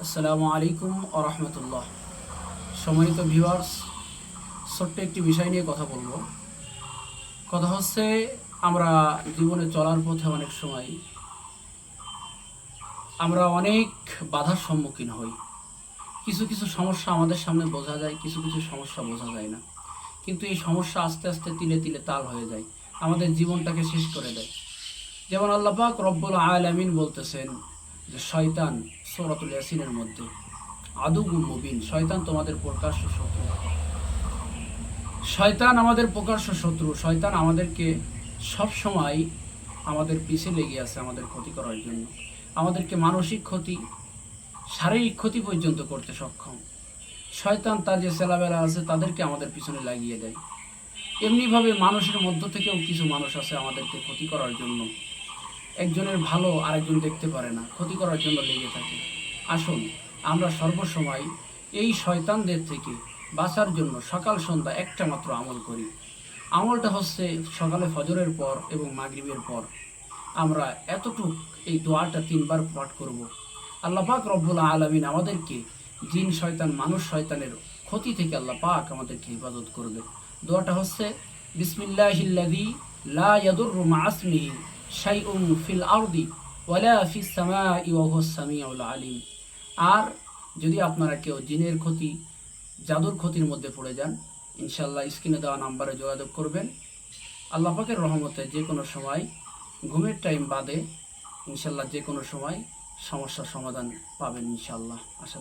আসসালামু আলাইকুম ওয়া রাহমাতুল্লাহ। সম্মানিত ভিউয়ার্স, ছোট্ট একটি বিষয় নিয়ে কথা বলবো। কথা হচ্ছে, আমরা জীবনে চলার পথে অনেক সময় আমরা অনেক বাধার সম্মুখীন হই। কিছু কিছু সমস্যা আমাদের সামনে বোঝা যায়, কিছু কিছু সমস্যা বোঝা যায় না। কিন্তু এই সমস্যা আস্তে আস্তে তিলে তিলে তাল হয়ে যায়, আমাদের জীবনটাকে শেষ করে দেয়। যেমন আল্লাহ পাক রব্বুল আলামিন বলতেছেন যে শয়তান সূরাতুল ইয়াসিনের মধ্যে, আদুউম মুবিন, শয়তান তোমাদের প্রকাশ্য শত্রু। শয়তান আমাদের প্রকাশ্য শত্রু। শয়তান আমাদেরকে সব সময় আমাদের পিছে লেগে আছে আমাদের ক্ষতি করার জন্য। আমাদেরকে মানসিক ক্ষতি, শারীরিক ক্ষতি পর্যন্ত করতে সক্ষম। শয়তান তার যে ছেলেবেলা আছে তাদেরকে আমাদের পিছনে লাগিয়ে দেয়। এমনিভাবে মানুষের মধ্য থেকেও কিছু মানুষ আছে আমাদেরকে ক্ষতি করার জন্য। একজনের ভালো আরেকজন দেখতে পারে না, ক্ষতি করার জন্য লেগে থাকে। আসুন, আমরা সর্বসময় এই শয়তানদের থেকে বাঁচার জন্য সকাল সন্ধ্যা একটা মাত্র আমল করি। আমলটা হচ্ছে, সকালে ফজরের পর এবং মাগরিবের পর আমরা এতটুক এই দোয়াটা 3 বার পাঠ করব। আল্লাহ পাক রব্বুল আলামিন আমাদেরকে জিন শয়তান মানুষ শয়তানের ক্ষতি থেকে আল্লাহ পাক আমাদেরকে হেফাজত করবে। দোয়াটা হচ্ছে, বিসমিল্লাহিল্লাযী লা ইয়াদুররু মা ইসমিহি শাইউন ফিল আরদি ওয়ালা ফিস সামাই ওয়া হুয়াস সামিউল আলিম। আর যদি আপনারা কেউ জিনের ক্ষতি, জাদুর ক্ষতির মধ্যে পড়ে যান, ইনশাআল্লাহ স্ক্রিনে দেওয়া নাম্বারে যোগাযোগ করবেন। আল্লাহ পাকের রহমতে যে কোনো সময়, ঘুমের টাইম বাদে, ইনশাআল্লাহ যে কোনো সময় সমস্যার সমাধান পাবেন ইনশাআল্লাহ। আশা